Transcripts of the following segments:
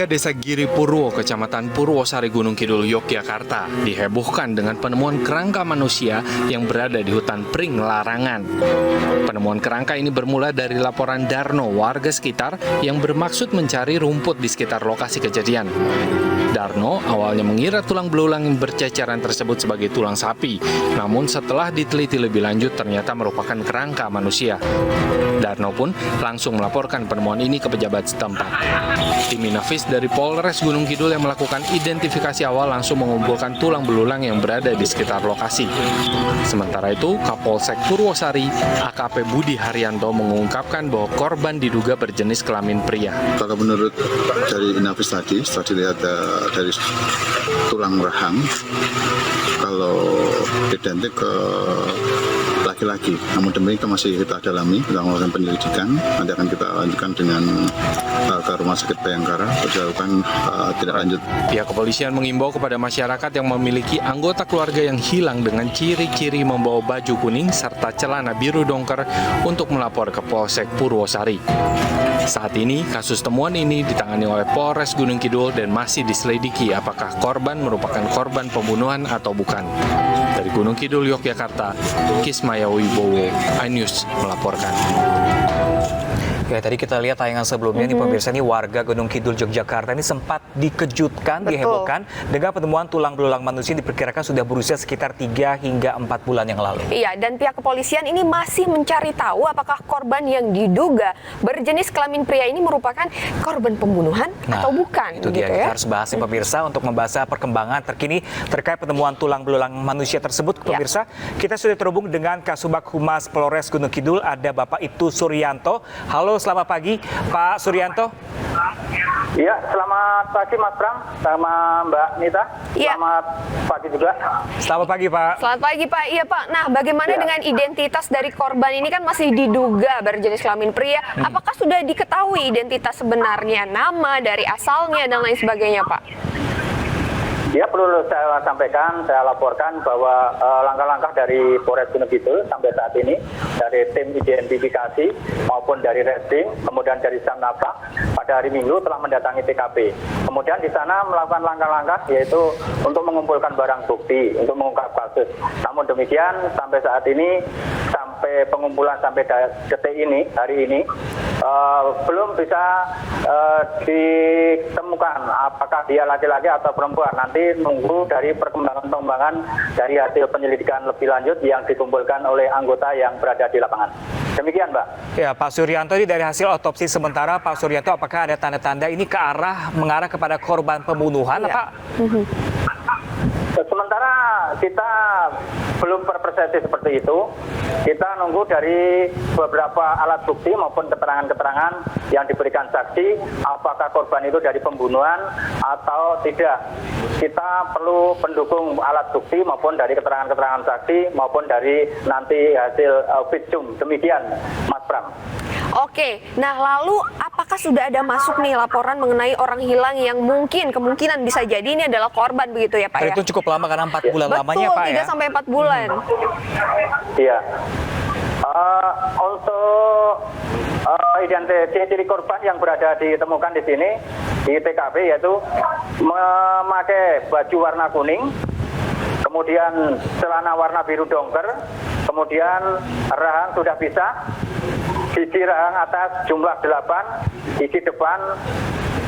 Warga desa Giri Purwo, Kecamatan Purwosari, Gunung Kidul, Yogyakarta, dihebohkan dengan penemuan kerangka manusia yang berada di hutan Pring Larangan. Penemuan kerangka ini bermula dari laporan Darno, warga sekitar yang bermaksud mencari rumput di sekitar lokasi kejadian. Darno awalnya mengira tulang belulang yang berceceran tersebut sebagai tulang sapi, namun setelah diteliti lebih lanjut ternyata merupakan kerangka manusia. Darno pun langsung melaporkan penemuan ini ke pejabat setempat. Tim Inafis dari Polres Gunung Kidul yang melakukan identifikasi awal langsung mengumpulkan tulang belulang yang berada di sekitar lokasi. Sementara itu, Kapolsek Purwosari, AKP Budi Haryanto mengungkapkan bahwa korban diduga berjenis kelamin pria. Kalau menurut dari Inafis tadi, setelah dilihat dari tulang rahang, kalau identik ke laki-laki. Namun demikian masih kita dalami, kita melakukan penyelidikan. Nanti akan kita lanjutkan dengan ke Rumah Sakit Bayangkara untuk dilakukan tindak lanjut. Pihak kepolisian mengimbau kepada masyarakat yang memiliki anggota keluarga yang hilang dengan ciri-ciri membawa baju kuning serta celana biru dongker untuk melapor ke Polsek Purwosari. Saat ini, kasus temuan ini ditangani oleh Polres Gunung Kidul dan masih diselidiki apakah korban merupakan korban pembunuhan atau bukan. Dari Gunung Kidul, Yogyakarta, Kismaya Wibowo, iNews melaporkan. Ya, tadi kita lihat tayangan sebelumnya nih pemirsa, nih warga Gunung Kidul Yogyakarta ini sempat dikejutkan, dihebohkan dengan penemuan tulang belulang manusia diperkirakan sudah berusia sekitar 3 hingga 4 bulan yang lalu. Iya, dan pihak kepolisian ini masih mencari tahu apakah korban yang diduga berjenis kelamin pria ini merupakan korban pembunuhan atau bukan. Itu dia, gitu ya? kita harus bahas nih pemirsa untuk membahas perkembangan terkini terkait penemuan tulang belulang manusia tersebut. Pemirsa, kita sudah terhubung dengan Kasubag Humas Polres Gunung Kidul, ada Bapak Ibtu Suryanto. Halo, selamat pagi Pak Suryanto. Iya, selamat pagi Mas Bram, sama Mbak Nita. Ya. Selamat pagi juga. Selamat pagi Pak. Selamat pagi Pak. Iya Pak. Nah, bagaimana dengan identitas dari korban ini kan masih diduga berjenis kelamin pria. Apakah sudah diketahui identitas sebenarnya, nama dari asalnya dan lain sebagainya Pak? Ya, perlu saya sampaikan, saya laporkan bahwa langkah-langkah dari Polres Gunung Kidul sampai saat ini, dari tim identifikasi maupun dari Reskrim, kemudian dari Samnafa, pada hari Minggu telah mendatangi TKP. Kemudian di sana melakukan langkah-langkah yaitu untuk mengumpulkan barang bukti, untuk mengungkap kasus. Namun demikian, sampai saat ini, sampai pengumpulan sampai detik ini, hari ini, belum bisa ditemukan apakah dia laki-laki atau perempuan. Nanti nunggu dari perkembangan dari hasil penyelidikan lebih lanjut yang dikumpulkan oleh anggota yang berada di lapangan. Demikian, Mbak. Ya, Pak Suryanto, ini dari hasil otopsi sementara, Pak Suryanto, apakah ada tanda-tanda ini mengarah kepada korban pembunuhan? Apa? Sementara kita belum berpersepsi seperti itu. Kita nunggu dari beberapa alat bukti maupun keterangan-keterangan yang diberikan saksi, apakah korban itu dari pembunuhan atau tidak. Kita perlu pendukung alat bukti maupun dari keterangan-keterangan saksi maupun dari nanti hasil visum. Demikian, Mas Bram. Oke, nah lalu apakah sudah ada masuk nih laporan mengenai orang hilang yang kemungkinan bisa jadi ini adalah korban begitu ya Pak ya? Itu cukup lama karena 4 bulan lamanya Pak ya? Betul, 3 sampai 4 bulan. Iya. Untuk identitas korban yang ditemukan di sini di TKP yaitu memakai baju warna kuning, kemudian celana warna biru dongker, kemudian rahang sudah bisa, sisi rahang atas jumlah 8, sisi depan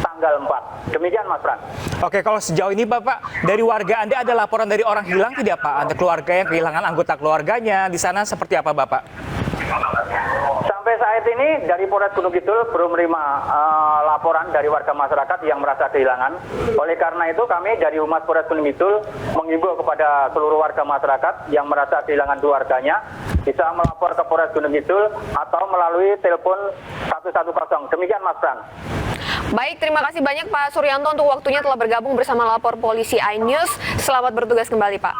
tanggal 4. Demikian Mas Pran. Oke, kalau sejauh ini Bapak, dari warga Anda ada laporan dari orang hilang tidak Pak? Ada keluarga yang kehilangan anggota keluarganya di sana, seperti apa Bapak? Sampai saat ini dari Polres Gunung Kidul belum menerima laporan dari warga masyarakat yang merasa kehilangan. Oleh karena itu kami dari Humas Polres Gunung Kidul mengimbau kepada seluruh warga masyarakat yang merasa kehilangan keluarganya bisa melapor ke Polres Gunung Kidul atau melalui telepon 110. Demikian Mas Pran. Baik, terima kasih banyak Pak Suryanto untuk waktunya telah bergabung bersama Lapor Polisi iNews. Selamat bertugas kembali Pak.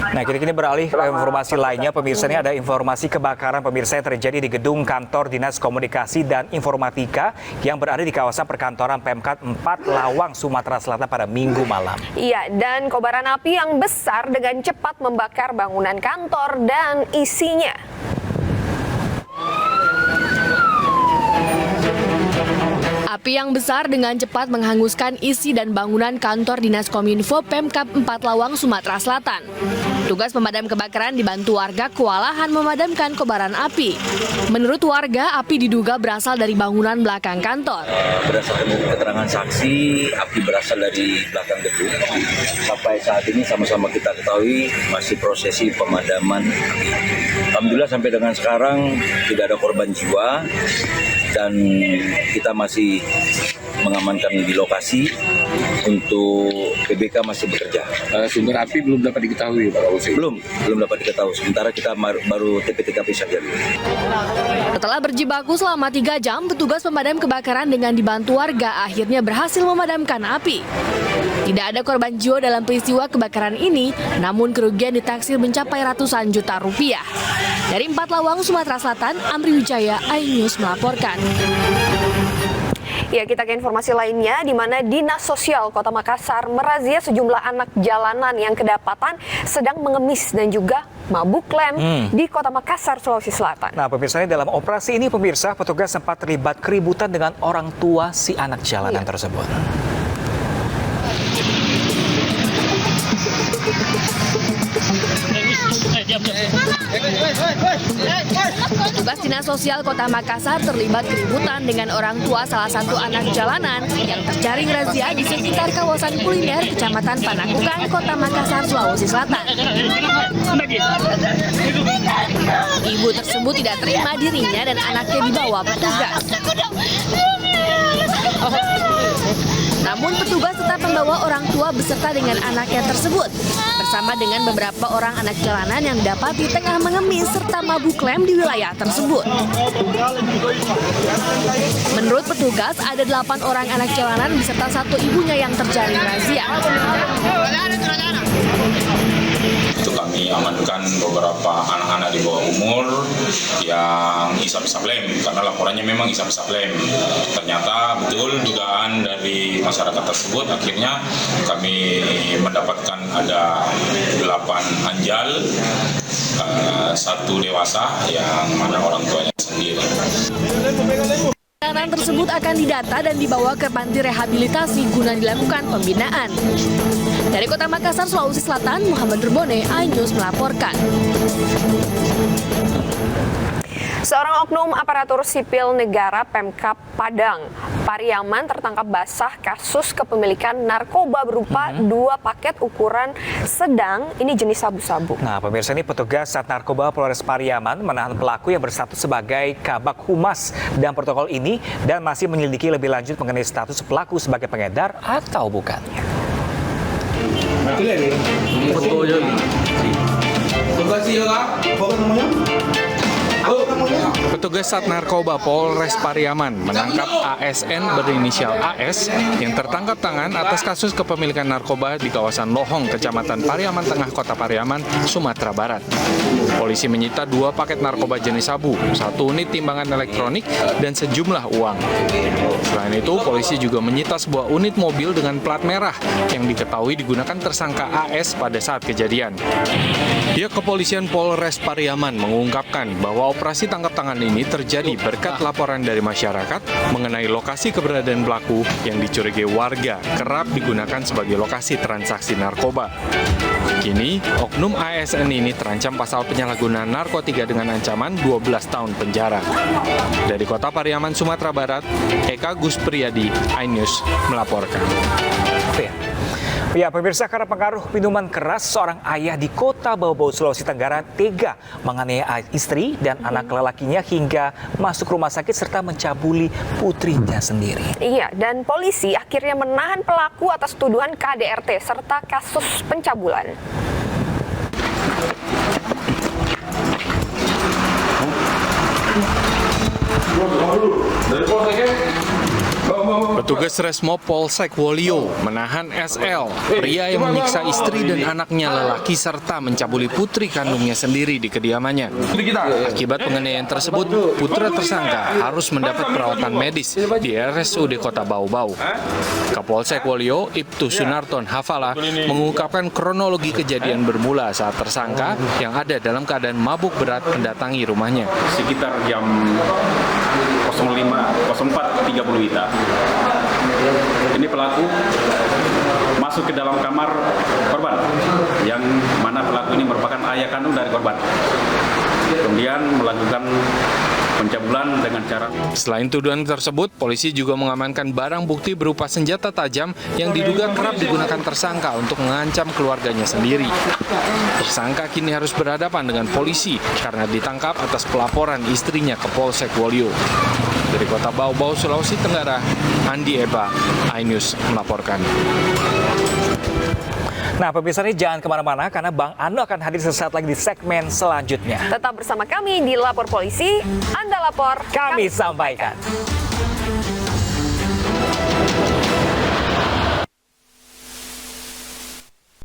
Nah, kita beralih ke informasi lainnya. Pemirsa, ini ada informasi kebakaran pemirsa yang terjadi di gedung kantor Dinas Komunikasi dan Informatika yang berada di kawasan perkantoran Pemkat 4 Lawang, Sumatera Selatan pada Minggu malam. Iya, dan kobaran api yang besar dengan cepat membakar bangunan kantor dan isinya. Api yang besar dengan cepat menghanguskan isi dan bangunan kantor Dinas Kominfo Pemkab 4 Lawang, Sumatera Selatan. Tugas pemadam kebakaran dibantu warga kewalahan memadamkan kobaran api. Menurut warga, api diduga berasal dari bangunan belakang kantor. Berdasarkan keterangan saksi, api berasal dari belakang gedung. Sampai saat ini sama-sama kita ketahui masih prosesi pemadaman api. Alhamdulillah sampai dengan sekarang tidak ada korban jiwa dan kita masih mengamankan di lokasi. Untuk PBK masih bekerja. Sumber api belum dapat diketahui, Pak Kausi? Belum dapat diketahui. Sementara kita baru TP-TKP saja. Setelah berjibaku selama 3 jam, petugas pemadam kebakaran dengan dibantu warga akhirnya berhasil memadamkan api. Tidak ada korban jiwa dalam peristiwa kebakaran ini, namun kerugian ditaksir mencapai ratusan juta rupiah. Dari 4 Lawang, Sumatera Selatan, Amri Wijaya, iNews melaporkan. Ya, kita ke informasi lainnya, di mana Dinas Sosial Kota Makassar merazia sejumlah anak jalanan yang kedapatan sedang mengemis dan juga mabuk lem di Kota Makassar, Sulawesi Selatan. Nah, pemirsa, dalam operasi ini pemirsa, petugas sempat terlibat keributan dengan orang tua si anak jalanan tersebut. Petugas Dinas Sosial Kota Makassar terlibat keributan dengan orang tua salah satu anak jalanan yang terjaring razia di sekitar kawasan kuliner Kecamatan Panakukang, Kota Makassar, Sulawesi Selatan. Ibu tersebut tidak terima dirinya dan anaknya dibawa petugas. Namun petugas tetap membawa orang tua beserta dengan anaknya tersebut bersama dengan beberapa orang anak jalanan yang didapati tengah mengemis serta mabuk lem di wilayah tersebut. Menurut petugas, ada 8 orang anak jalanan beserta 1 ibunya yang terjaring razia. Itu kami amankan beberapa anak-anak di bawah umur yang isap-isap lem, karena laporannya memang isap-isap lem. Ternyata betul dugaan dari masyarakat tersebut, akhirnya kami mendapatkan ada 8 anjal, 1 dewasa yang mana orang tuanya sendiri. Anak tersebut akan didata dan dibawa ke panti rehabilitasi guna dilakukan pembinaan. Dari Kota Makassar, Sulawesi Selatan, Muhammad Rebone, iNews melaporkan. Seorang oknum aparatur sipil negara Pemkab Padang, Pariaman, tertangkap basah kasus kepemilikan narkoba berupa 2 paket ukuran sedang, ini jenis sabu-sabu. Nah, pemirsa, ini petugas Sat Narkoba Polres Pariaman menahan pelaku yang berstatus sebagai Kabak Humas dan protokol ini dan masih menyelidiki lebih lanjut mengenai status pelaku sebagai pengedar atau bukan. Petugas Sat Narkoba Polres Pariaman menangkap ASN berinisial AS yang tertangkap tangan atas kasus kepemilikan narkoba di kawasan Lohong, Kecamatan Pariaman Tengah, Kota Pariaman, Sumatera Barat. Polisi menyita 2 paket narkoba jenis sabu, 1 unit timbangan elektronik, dan sejumlah uang. Selain itu, polisi juga menyita sebuah unit mobil dengan plat merah yang diketahui digunakan tersangka AS pada saat kejadian. Pihak kepolisian Polres Pariaman mengungkapkan bahwa operasi tangkap tangan ini terjadi berkat laporan dari masyarakat mengenai lokasi keberadaan pelaku yang dicurigai warga kerap digunakan sebagai lokasi transaksi narkoba. Kini, oknum ASN ini terancam pasal penyalahgunaan narkotika dengan ancaman 12 tahun penjara. Dari Kota Pariaman, Sumatera Barat, Eka Guspriyadi, iNews melaporkan. Ya, pemirsa, karena pengaruh minuman keras, seorang ayah di Kota Bau-Bau, Sulawesi Tenggara tega menganiaya istri dan anak lelakinya hingga masuk rumah sakit serta mencabuli putrinya sendiri. Iya, dan polisi akhirnya menahan pelaku atas tuduhan KDRT serta kasus pencabulan. Petugas Resmo Polsek Wolio menahan SL, pria yang menyiksa istri dan anaknya lelaki serta mencabuli putri kandungnya sendiri di kediamannya. Akibat penganiayaan tersebut, putra tersangka harus mendapat perawatan medis di RSUD Kota Bau-Bau. Kapolsek Wolio, Ibtu Sunarton Hafala, mengungkapkan kronologi kejadian bermula saat tersangka yang ada dalam keadaan mabuk berat mendatangi rumahnya. Sekitar jam 04.30 WITA ini pelaku masuk ke dalam kamar korban, yang mana pelaku ini merupakan ayah kandung dari korban. Kemudian melakukan pencabulan dengan cara. Selain tuduhan tersebut, polisi juga mengamankan barang bukti berupa senjata tajam yang diduga kerap digunakan tersangka untuk mengancam keluarganya sendiri. Tersangka kini harus berhadapan dengan polisi karena ditangkap atas pelaporan istrinya ke Polsek Wolio. Dari Kota Bau-Bau, Sulawesi Tenggara, Andi Eba, iNews melaporkan. Nah, pemirsa ini jangan kemana-mana karena Bang Anu akan hadir sesaat lagi di segmen selanjutnya. Tetap bersama kami di Lapor Polisi, Anda lapor, Kami sampaikan.